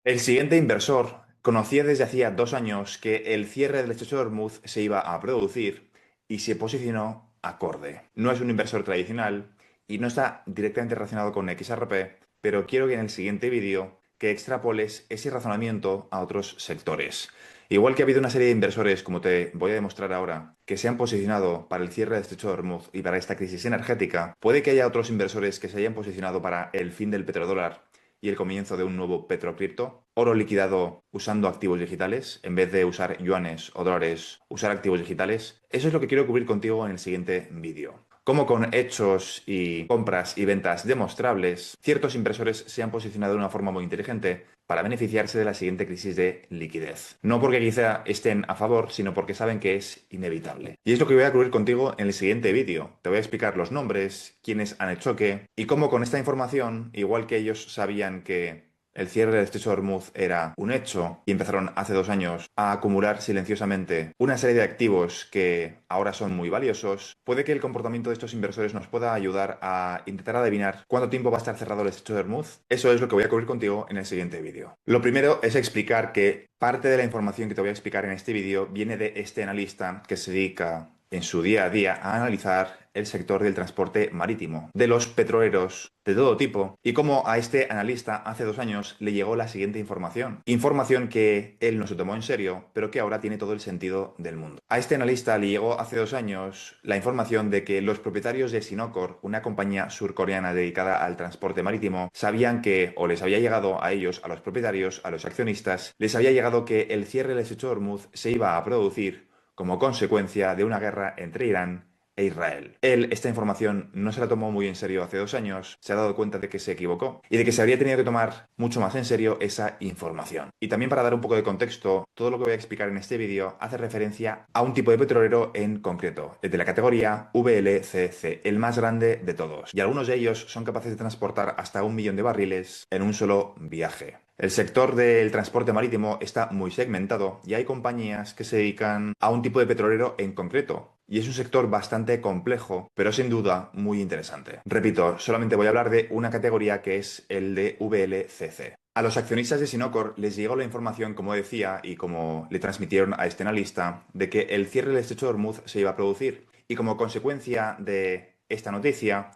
El siguiente inversor conocía desde hacía 2 años que el cierre del estrecho de Hormuz se iba a producir y se posicionó acorde. No es un inversor tradicional y no está directamente relacionado con XRP, pero quiero que en el siguiente vídeo que extrapoles ese razonamiento a otros sectores. Igual que ha habido una serie de inversores, como te voy a demostrar ahora, que se han posicionado para el cierre del estrecho de Hormuz y para esta crisis energética, puede que haya otros inversores que se hayan posicionado para el fin del petrodólar y el comienzo de un nuevo petrocripto, oro liquidado usando activos digitales, en vez de usar yuanes o dólares, usar activos digitales. Eso es lo que quiero cubrir contigo en el siguiente vídeo. Cómo con hechos y compras y ventas demostrables, ciertos inversores se han posicionado de una forma muy inteligente para beneficiarse de la siguiente crisis de liquidez. No porque quizá estén a favor, sino porque saben que es inevitable. Y es lo que voy a cubrir contigo en el siguiente vídeo. Te voy a explicar los nombres, quiénes han hecho qué y cómo con esta información, igual que ellos sabían que el cierre del estrecho de Hormuz era un hecho y empezaron hace 2 años a acumular silenciosamente una serie de activos que ahora son muy valiosos. Puede que el comportamiento de estos inversores nos pueda ayudar a intentar adivinar cuánto tiempo va a estar cerrado el estrecho de Hormuz. Eso es lo que voy a cubrir contigo en el siguiente vídeo. Lo primero es explicar que parte de la información que te voy a explicar en este vídeo viene de este analista que se dedica en su día a día a analizar el sector del transporte marítimo, de los petroleros de todo tipo, y cómo a este analista hace 2 años le llegó la siguiente información. Información que él no se tomó en serio, pero que ahora tiene todo el sentido del mundo. A este analista le llegó hace 2 años la información de que los propietarios de Sinokor, una compañía surcoreana dedicada al transporte marítimo, sabían que, o les había llegado a ellos, a los propietarios, a los accionistas, les había llegado que el cierre del estrecho de Hormuz se iba a producir como consecuencia de una guerra entre Irán e Israel. Él esta información no se la tomó muy en serio hace 2 años, se ha dado cuenta de que se equivocó y de que se habría tenido que tomar mucho más en serio esa información. Y también para dar un poco de contexto, todo lo que voy a explicar en este vídeo hace referencia a un tipo de petrolero en concreto, el de la categoría VLCC, el más grande de todos. Y algunos de ellos son capaces de transportar hasta 1 millón de barriles en un solo viaje. El sector del transporte marítimo está muy segmentado y hay compañías que se dedican a un tipo de petrolero en concreto. Y es un sector bastante complejo, pero sin duda muy interesante. Repito, solamente voy a hablar de una categoría que es el de VLCC. A los accionistas de Sinocor les llegó la información, como decía, y como le transmitieron a este analista, de que el cierre del estrecho de Hormuz se iba a producir. Y como consecuencia de esta noticia,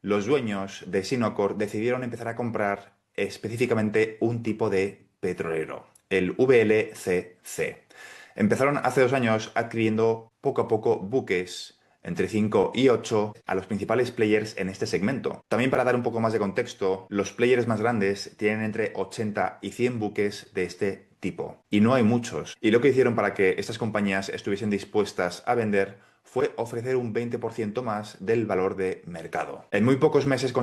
los dueños de Sinocor decidieron empezar a comprar específicamente un tipo de petrolero, el VLCC. Empezaron hace 2 años adquiriendo poco a poco buques entre 5 y 8 a los principales players en este segmento. También para dar un poco más de contexto, los players más grandes tienen entre 80 y 100 buques de este tipo. Y no hay muchos. Y lo que hicieron para que estas compañías estuviesen dispuestas a vender fue ofrecer un 20% más del valor de mercado. En muy pocos meses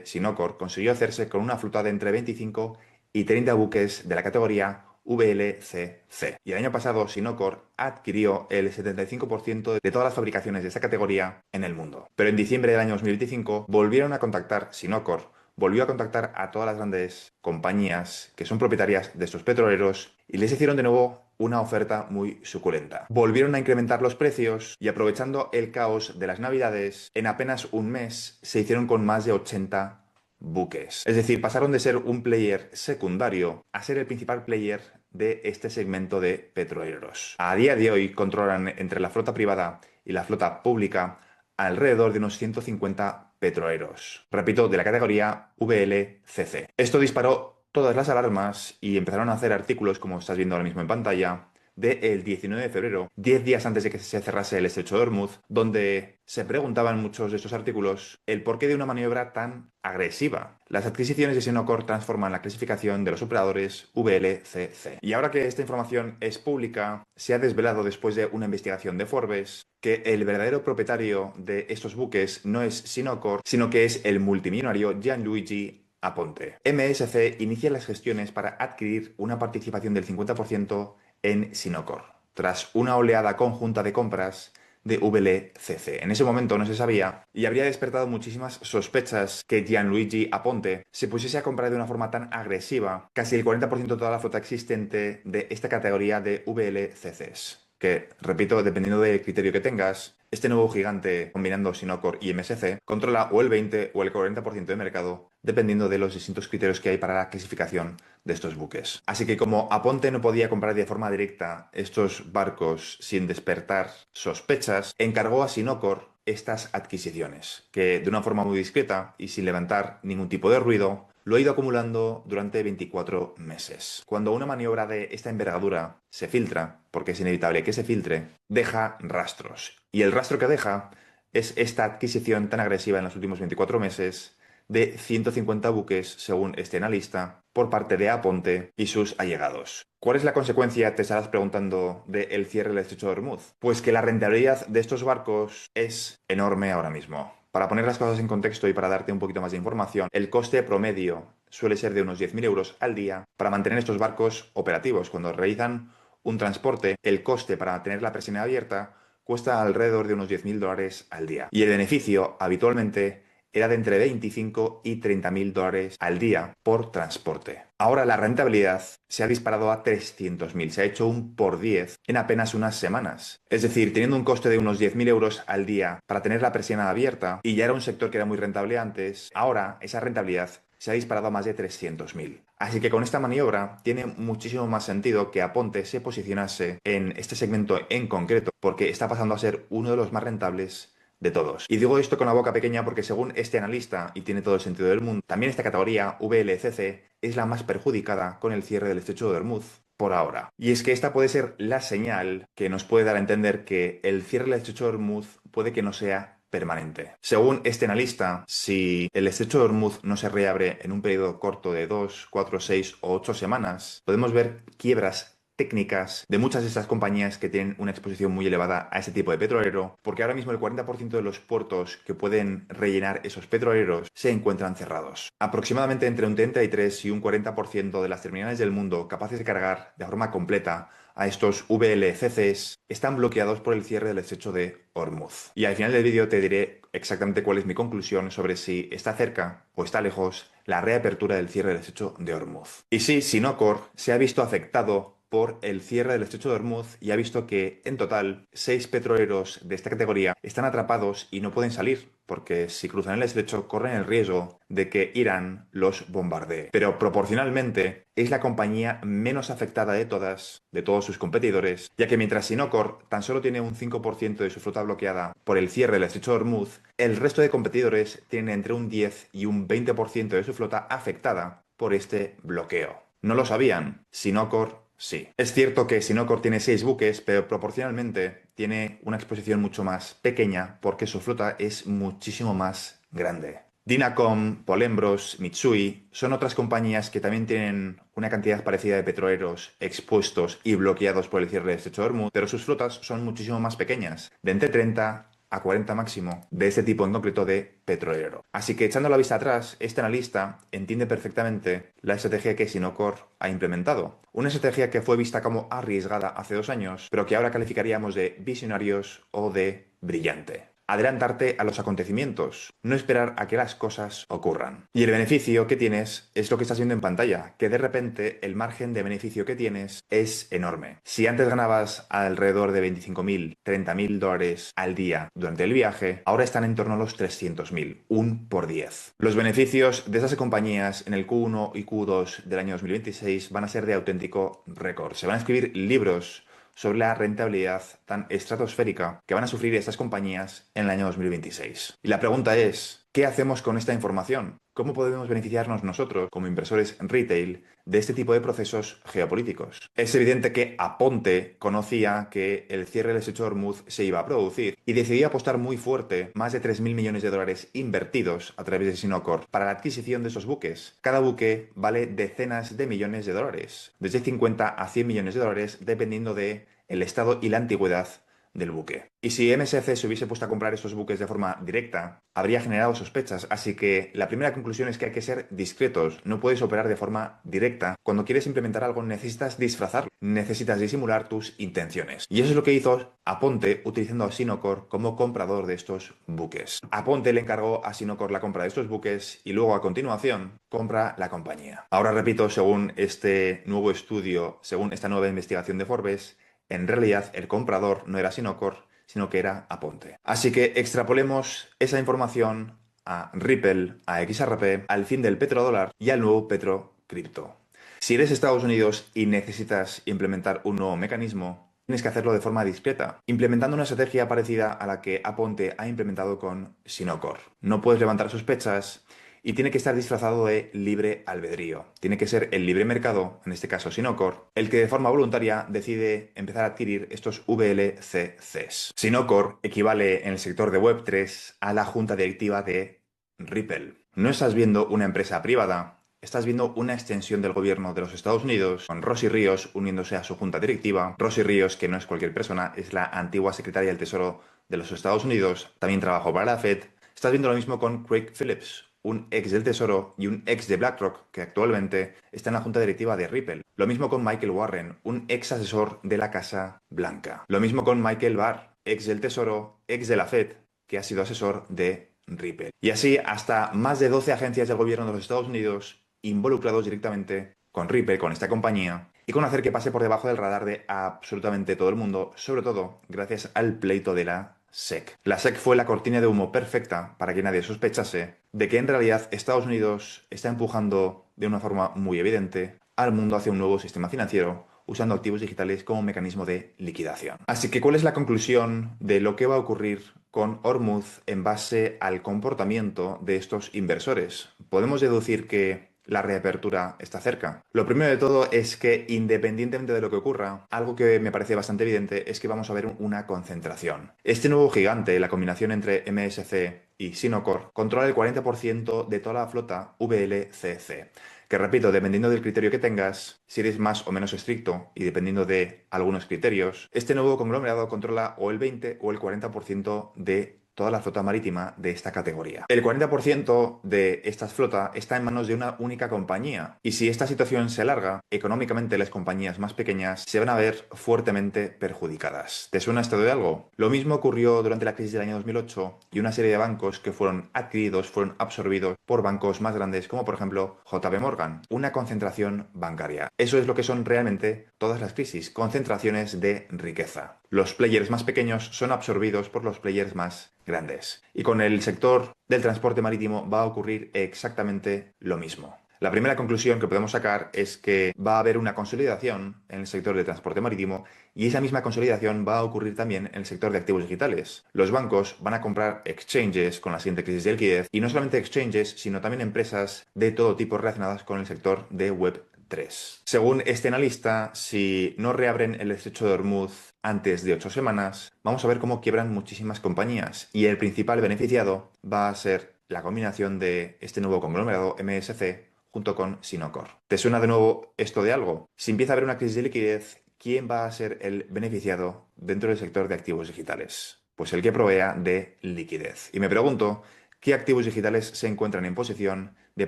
Sinocor consiguió hacerse con una flota de entre 25 y 30 buques de la categoría VLCC. Y el año pasado Sinocor adquirió el 75% de todas las fabricaciones de esta categoría en el mundo. Pero en diciembre del año 2025 volvieron a contactar Sinocor, volvió a contactar a todas las grandes compañías que son propietarias de estos petroleros y les hicieron de nuevo una oferta muy suculenta. Volvieron a incrementar los precios y aprovechando el caos de las navidades, en apenas un mes se hicieron con más de 80 buques. Es decir, pasaron de ser un player secundario a ser el principal player de este segmento de petroleros. A día de hoy controlan entre la flota privada y la flota pública alrededor de unos 150 petroleros. Repito, de la categoría VLCC. Esto disparó todas las alarmas y empezaron a hacer artículos, como estás viendo ahora mismo en pantalla, del 19 de febrero, 10 días antes de que se cerrase el estrecho de Hormuz, donde se preguntaban muchos de estos artículos el porqué de una maniobra tan agresiva. Las adquisiciones de Sinocor transforman la clasificación de los operadores VLCC. Y ahora que esta información es pública, se ha desvelado después de una investigación de Forbes que el verdadero propietario de estos buques no es Sinocor, sino que es el multimillonario Gianluigi Aponte. MSC inicia las gestiones para adquirir una participación del 50% en Sinocor, tras una oleada conjunta de compras de VLCC. En ese momento no se sabía y habría despertado muchísimas sospechas que Gianluigi Aponte se pusiese a comprar de una forma tan agresiva casi el 40% de toda la flota existente de esta categoría de VLCCs. Que, repito, dependiendo del criterio que tengas, este nuevo gigante combinando Sinocor y MSC controla o el 20 o el 40% de mercado, dependiendo de los distintos criterios que hay para la clasificación de estos buques. Así que como Aponte no podía comprar de forma directa estos barcos sin despertar sospechas, encargó a Sinokor estas adquisiciones, que de una forma muy discreta y sin levantar ningún tipo de ruido, lo ha ido acumulando durante 24 meses. Cuando una maniobra de esta envergadura se filtra, porque es inevitable que se filtre, deja rastros. Y el rastro que deja es esta adquisición tan agresiva en los últimos 24 meses de 150 buques, según este analista, por parte de Aponte y sus allegados. ¿Cuál es la consecuencia, te estarás preguntando, del cierre del estrecho de Hormuz? Pues que la rentabilidad de estos barcos es enorme ahora mismo. Para poner las cosas en contexto y para darte un poquito más de información, el coste promedio suele ser de unos 10.000 euros al día para mantener estos barcos operativos. Cuando realizan un transporte, el coste para mantener la presión abierta cuesta alrededor de unos 10.000 dólares al día. Y el beneficio habitualmente era de entre 25 y 30.000 dólares al día por transporte. Ahora la rentabilidad se ha disparado a 300.000, se ha hecho un por 10 en apenas unas semanas. Es decir, teniendo un coste de unos 10.000 euros al día para tener la persiana abierta, y ya era un sector que era muy rentable antes, ahora esa rentabilidad se ha disparado a más de 300.000. Así que con esta maniobra tiene muchísimo más sentido que Aponte se posicionase en este segmento en concreto, porque está pasando a ser uno de los más rentables de todos. Y digo esto con la boca pequeña porque según este analista, y tiene todo el sentido del mundo, también esta categoría VLCC es la más perjudicada con el cierre del estrecho de Hormuz por ahora. Y es que esta puede ser la señal que nos puede dar a entender que el cierre del estrecho de Hormuz puede que no sea permanente. Según este analista, si el estrecho de Hormuz no se reabre en un periodo corto de 2, 4, 6 o 8 semanas, podemos ver quiebras técnicas de muchas de estas compañías que tienen una exposición muy elevada a este tipo de petrolero, porque ahora mismo el 40% de los puertos que pueden rellenar esos petroleros se encuentran cerrados. Aproximadamente entre un 33 y un 40% de las terminales del mundo capaces de cargar de forma completa a estos VLCCs están bloqueados por el cierre del estrecho de Hormuz. Y al final del vídeo te diré exactamente cuál es mi conclusión sobre si está cerca o está lejos la reapertura del cierre del estrecho de Hormuz. Y sí, Sinokor se ha visto afectado por el cierre del estrecho de Hormuz y ha visto que, en total, 6 petroleros de esta categoría están atrapados y no pueden salir, porque si cruzan el estrecho corren el riesgo de que Irán los bombardee. Pero proporcionalmente es la compañía menos afectada de todas, de todos sus competidores, ya que mientras Sinokor tan solo tiene un 5% de su flota bloqueada por el cierre del estrecho de Hormuz, el resto de competidores tienen entre un 10 y un 20% de su flota afectada por este bloqueo. ¿No lo sabían? Sinokor sí. Es cierto que Sinokor tiene 6 buques, pero proporcionalmente tiene una exposición mucho más pequeña porque su flota es muchísimo más grande. Dinacom, Polembros, Mitsui son otras compañías que también tienen una cantidad parecida de petroleros expuestos y bloqueados por el cierre del estrecho de Hormuz, pero sus flotas son muchísimo más pequeñas, de entre 30 a 40 máximo de este tipo en concreto de petrolero. Así que echando la vista atrás, este analista entiende perfectamente la estrategia que Sinokor ha implementado. Una estrategia que fue vista como arriesgada hace 2 años, pero que ahora calificaríamos de visionarios o de brillante. Adelantarte a los acontecimientos, no esperar a que las cosas ocurran. Y el beneficio que tienes es lo que estás viendo en pantalla, que de repente el margen de beneficio que tienes es enorme. Si antes ganabas alrededor de 25.000, 30.000 dólares al día durante el viaje, ahora están en torno a los 300.000, un por 10. Los beneficios de esas compañías en el Q1 y Q2 del año 2026 van a ser de auténtico récord. Se van a escribir libros sobre la rentabilidad tan estratosférica que van a sufrir estas compañías en el año 2026. Y la pregunta es, ¿qué hacemos con esta información? ¿Cómo podemos beneficiarnos nosotros, como inversores retail, de este tipo de procesos geopolíticos? Es evidente que Aponte conocía que el cierre del estrecho de Hormuz se iba a producir y decidió apostar muy fuerte, más de 3.000 millones de dólares invertidos a través de Sinokor para la adquisición de esos buques. Cada buque vale decenas de millones de dólares, desde 50 a 100 millones de dólares, dependiendo de el estado y la antigüedad del buque. Y si MSC se hubiese puesto a comprar estos buques de forma directa, habría generado sospechas, así que la primera conclusión es que hay que ser discretos, no puedes operar de forma directa. Cuando quieres implementar algo necesitas disfrazarlo, necesitas disimular tus intenciones. Y eso es lo que hizo Aponte utilizando a Sinokor como comprador de estos buques. Aponte le encargó a Sinokor la compra de estos buques y luego a continuación compra la compañía. Ahora repito, según este nuevo estudio, según esta nueva investigación de Forbes, en realidad el comprador no era Sinokor, sino que era Aponte. Así que extrapolemos esa información a Ripple, a XRP, al fin del petrodólar y al nuevo petrocripto. Si eres Estados Unidos y necesitas implementar un nuevo mecanismo, tienes que hacerlo de forma discreta, implementando una estrategia parecida a la que Aponte ha implementado con Sinocor. No puedes levantar sospechas y tiene que estar disfrazado de libre albedrío. Tiene que ser el libre mercado, en este caso Sinocor, el que de forma voluntaria decide empezar a adquirir estos VLCCs. Sinocor equivale en el sector de Web3 a la junta directiva de Ripple. No estás viendo una empresa privada. Estás viendo una extensión del gobierno de los Estados Unidos, con Rosy Ríos uniéndose a su junta directiva. Rosy Ríos, que no es cualquier persona, es la antigua secretaria del Tesoro de los Estados Unidos, también trabajó para la Fed. Estás viendo lo mismo con Craig Phillips, un ex del Tesoro y un ex de BlackRock, que actualmente está en la junta directiva de Ripple. Lo mismo con Michael Warren, un ex asesor de la Casa Blanca. Lo mismo con Michael Barr, ex del Tesoro, ex de la Fed, que ha sido asesor de Ripple. Y así hasta más de 12 agencias del gobierno de los Estados Unidos involucrados directamente con Ripple, con esta compañía, y con hacer que pase por debajo del radar de absolutamente todo el mundo, sobre todo gracias al pleito de la SEC. La SEC fue la cortina de humo perfecta para que nadie sospechase de que en realidad Estados Unidos está empujando de una forma muy evidente al mundo hacia un nuevo sistema financiero, usando activos digitales como mecanismo de liquidación. Así que, ¿cuál es la conclusión de lo que va a ocurrir con Hormuz en base al comportamiento de estos inversores? Podemos deducir que la reapertura está cerca. Lo primero de todo es que, independientemente de lo que ocurra, algo que me parece bastante evidente es que vamos a ver una concentración. Este nuevo gigante, la combinación entre MSC y Sinocor, controla el 40% de toda la flota VLCC. Que repito, dependiendo del criterio que tengas, si eres más o menos estricto y dependiendo de algunos criterios, este nuevo conglomerado controla o el 20 o el 40% de toda la flota marítima de esta categoría. El 40% de esta flota está en manos de una única compañía y si esta situación se alarga, económicamente las compañías más pequeñas se van a ver fuertemente perjudicadas. ¿Te suena esto de algo? Lo mismo ocurrió durante la crisis del año 2008 y una serie de bancos que fueron adquiridos, fueron absorbidos por bancos más grandes como por ejemplo JP Morgan, una concentración bancaria. Eso es lo que son realmente todas las crisis, concentraciones de riqueza. Los players más pequeños son absorbidos por los players más grandes. Y con el sector del transporte marítimo va a ocurrir exactamente lo mismo. La primera conclusión que podemos sacar es que va a haber una consolidación en el sector del transporte marítimo y esa misma consolidación va a ocurrir también en el sector de activos digitales. Los bancos van a comprar exchanges con la siguiente crisis de liquidez y no solamente exchanges, sino también empresas de todo tipo relacionadas con el sector de Web 3. Según este analista, si no reabren el estrecho de Hormuz antes de 8 semanas, vamos a ver cómo quiebran muchísimas compañías y el principal beneficiado va a ser la combinación de este nuevo conglomerado MSC junto con Sinocor. ¿Te suena de nuevo esto de algo? Si empieza a haber una crisis de liquidez, ¿quién va a ser el beneficiado dentro del sector de activos digitales? Pues el que provea de liquidez. Y me pregunto, ¿qué activos digitales se encuentran en posición de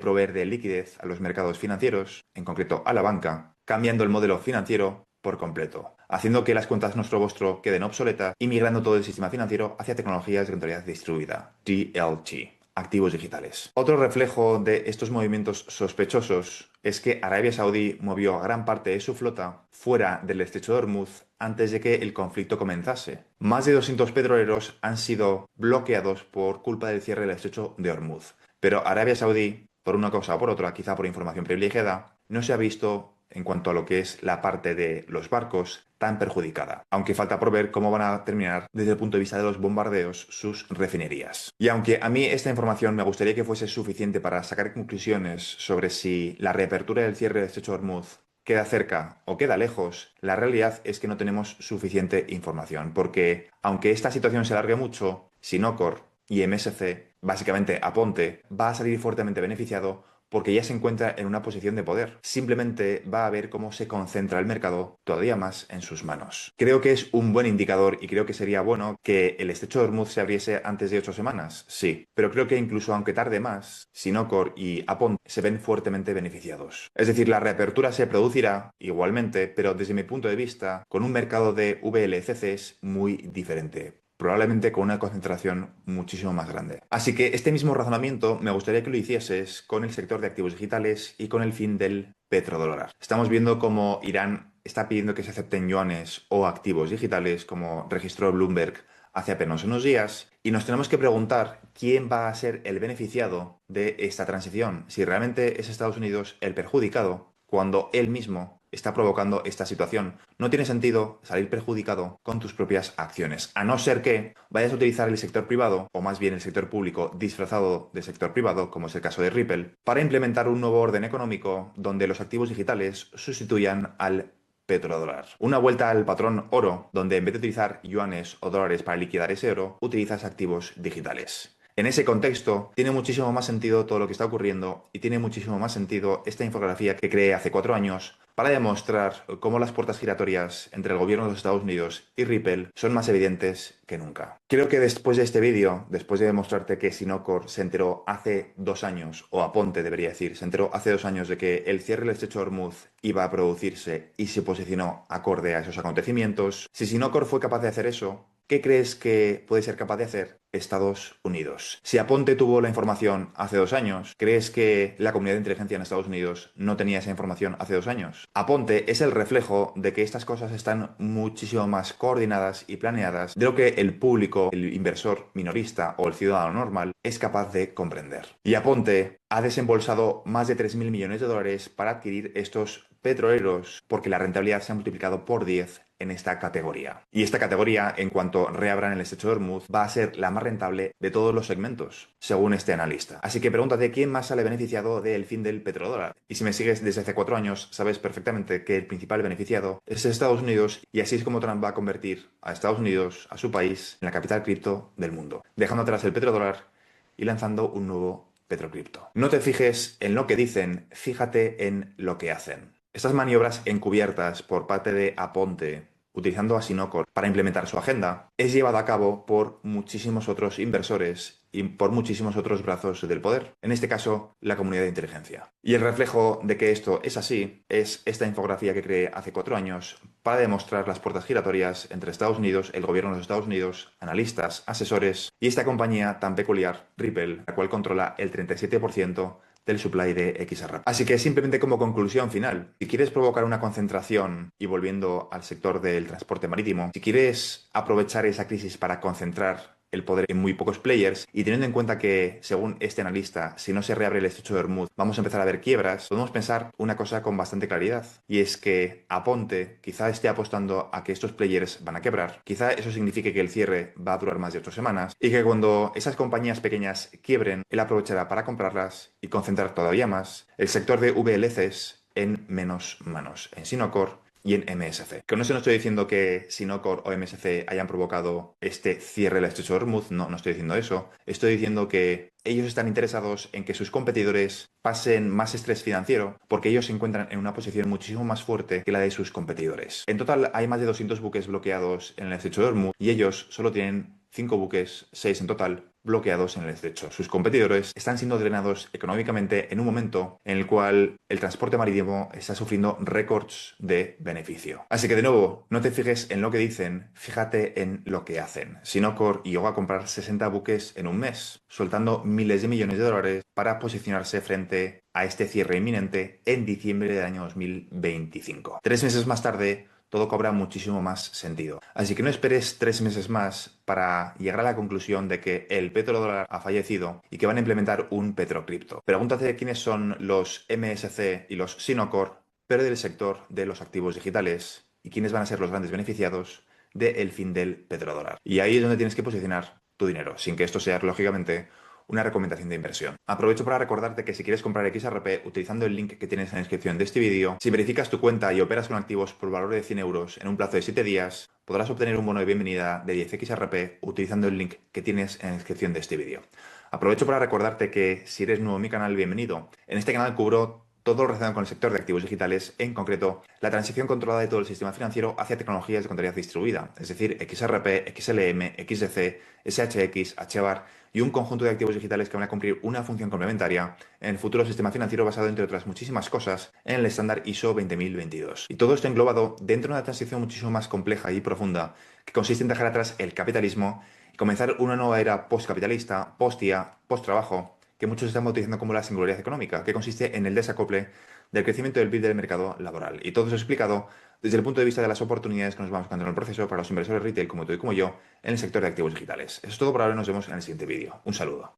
proveer de liquidez a los mercados financieros, en concreto a la banca, cambiando el modelo financiero por completo, haciendo que las cuentas nuestro vostro queden obsoletas y migrando todo el sistema financiero hacia tecnologías de rentabilidad distribuida, DLT, activos digitales? Otro reflejo de estos movimientos sospechosos es que Arabia Saudí movió gran parte de su flota fuera del estrecho de Hormuz antes de que el conflicto comenzase. Más de 200 petroleros han sido bloqueados por culpa del cierre del estrecho de Hormuz. Pero Arabia Saudí, por una cosa o por otra, quizá por información privilegiada, no se ha visto, en cuanto a lo que es la parte de los barcos, tan perjudicada. Aunque falta por ver cómo van a terminar desde el punto de vista de los bombardeos sus refinerías. Y aunque a mí esta información me gustaría que fuese suficiente para sacar conclusiones sobre si la reapertura del cierre del estrecho de Hormuz queda cerca o queda lejos, la realidad es que no tenemos suficiente información, porque aunque esta situación se alargue mucho, Sinocor y MSC, básicamente Aponte, va a salir fuertemente beneficiado porque ya se encuentra en una posición de poder. Simplemente va a ver cómo se concentra el mercado todavía más en sus manos. Creo que es un buen indicador y creo que sería bueno que el estrecho de Hormuz se abriese antes de 8 semanas, sí. Pero creo que incluso aunque tarde más, Sinocor y Aponte se ven fuertemente beneficiados. Es decir, la reapertura se producirá igualmente, pero desde mi punto de vista, con un mercado de VLCCs muy diferente, probablemente con una concentración muchísimo más grande. Así que este mismo razonamiento me gustaría que lo hicieses con el sector de activos digitales y con el fin del petrodólar. Estamos viendo cómo Irán está pidiendo que se acepten yuanes o activos digitales, como registró Bloomberg hace apenas unos días, y nos tenemos que preguntar quién va a ser el beneficiado de esta transición, si realmente es Estados Unidos el perjudicado, cuando él mismo está provocando esta situación. No tiene sentido salir perjudicado con tus propias acciones, a no ser que vayas a utilizar el sector privado, o más bien el sector público disfrazado de sector privado, como es el caso de Ripple, para implementar un nuevo orden económico donde los activos digitales sustituyan al petrodólar. Una vuelta al patrón oro, donde en vez de utilizar yuanes o dólares para liquidar ese oro, utilizas activos digitales. En ese contexto, tiene muchísimo más sentido todo lo que está ocurriendo y tiene muchísimo más sentido esta infografía que creé hace 4 años para demostrar cómo las puertas giratorias entre el gobierno de los Estados Unidos y Ripple son más evidentes que nunca. Creo que después de este vídeo, después de demostrarte que Sinocor se enteró hace 2 años, o Aponte debería decir, se enteró hace 2 años de que el cierre del estrecho de Hormuz iba a producirse y se posicionó acorde a esos acontecimientos, si Sinocor fue capaz de hacer eso, ¿qué crees que puede ser capaz de hacer Estados Unidos? Si Aponte tuvo la información hace 2 años, ¿crees que la comunidad de inteligencia en Estados Unidos no tenía esa información hace 2 años? Aponte es el reflejo de que estas cosas están muchísimo más coordinadas y planeadas de lo que el público, el inversor minorista o el ciudadano normal es capaz de comprender. Y Aponte ha desembolsado más de 3.000 millones de dólares para adquirir estos petroleros porque la rentabilidad se ha multiplicado por 10 en esta categoría. Y esta categoría, en cuanto reabran el estrecho de Hormuz, va a ser la más rentable de todos los segmentos, según este analista. Así que pregúntate quién más sale beneficiado del fin del petrodólar. Y si me sigues desde hace 4 años, sabes perfectamente que el principal beneficiado es Estados Unidos, y así es como Trump va a convertir a Estados Unidos, a su país, en la capital cripto del mundo, dejando atrás el petrodólar y lanzando un nuevo petrocripto. No te fijes en lo que dicen, fíjate en lo que hacen. Estas maniobras encubiertas por parte de Aponte, utilizando a Sinocor para implementar su agenda, es llevada a cabo por muchísimos otros inversores y por muchísimos otros brazos del poder, en este caso, la comunidad de inteligencia. Y el reflejo de que esto es así es esta infografía que creé hace 4 años para demostrar las puertas giratorias entre Estados Unidos, el gobierno de los Estados Unidos, analistas, asesores y esta compañía tan peculiar, Ripple, la cual controla el 37% del supply de XRP. Así que simplemente como conclusión final, si quieres provocar una concentración, y volviendo al sector del transporte marítimo, si quieres aprovechar esa crisis para concentrar el poder en muy pocos players, y teniendo en cuenta que, según este analista, si no se reabre el estrecho de Hormuz, vamos a empezar a ver quiebras, podemos pensar una cosa con bastante claridad, y es que Aponte quizá esté apostando a que estos players van a quebrar, quizá eso signifique que el cierre va a durar más de 8 semanas, y que cuando esas compañías pequeñas quiebren, él aprovechará para comprarlas y concentrar todavía más el sector de VLCs en menos manos, en Sinocor y en MSC. Con eso no estoy diciendo que Sinocor o MSC hayan provocado este cierre del estrecho de Hormuz, no, no estoy diciendo eso. Estoy diciendo que ellos están interesados en que sus competidores pasen más estrés financiero porque ellos se encuentran en una posición muchísimo más fuerte que la de sus competidores. En total hay más de 200 buques bloqueados en el estrecho de Hormuz y ellos solo tienen 5 buques, 6 en total, bloqueados en el estrecho. Sus competidores están siendo drenados económicamente en un momento en el cual el transporte marítimo está sufriendo récords de beneficio. Así que de nuevo, no te fijes en lo que dicen, fíjate en lo que hacen. Sinocor llegó a comprar 60 buques en un mes, soltando miles de millones de dólares para posicionarse frente a este cierre inminente en diciembre del año 2025. 3 meses más tarde, todo cobra muchísimo más sentido. Así que no esperes 3 meses más para llegar a la conclusión de que el petrodólar ha fallecido y que van a implementar un petrocripto. Pregúntate quiénes son los MSC y los Sinocor, pero del sector de los activos digitales, y quiénes van a ser los grandes beneficiados del fin del petrodólar. Y ahí es donde tienes que posicionar tu dinero, sin que esto sea, lógicamente, una recomendación de inversión. Aprovecho para recordarte que si quieres comprar XRP utilizando el link que tienes en la descripción de este vídeo, si verificas tu cuenta y operas con activos por valor de 100 euros en un plazo de 7 días, podrás obtener un bono de bienvenida de 10 XRP utilizando el link que tienes en la descripción de este vídeo. Aprovecho para recordarte que si eres nuevo en mi canal, bienvenido. En este canal cubro todo lo relacionado con el sector de activos digitales, en concreto, la transición controlada de todo el sistema financiero hacia tecnologías de contabilidad distribuida, es decir, XRP, XLM, XDC, SHX, HBAR y un conjunto de activos digitales que van a cumplir una función complementaria en el futuro sistema financiero basado, entre otras muchísimas cosas, en el estándar ISO 20022. Y todo esto englobado dentro de una transición muchísimo más compleja y profunda, que consiste en dejar atrás el capitalismo y comenzar una nueva era postcapitalista, post-IA, post-trabajo, que muchos están bautizando como la singularidad económica, que consiste en el desacople del crecimiento del PIB del mercado laboral. Y todo eso explicado desde el punto de vista de las oportunidades que nos vamos encontrando en el proceso para los inversores retail como tú y como yo en el sector de activos digitales. Eso es todo por ahora, nos vemos en el siguiente vídeo. Un saludo.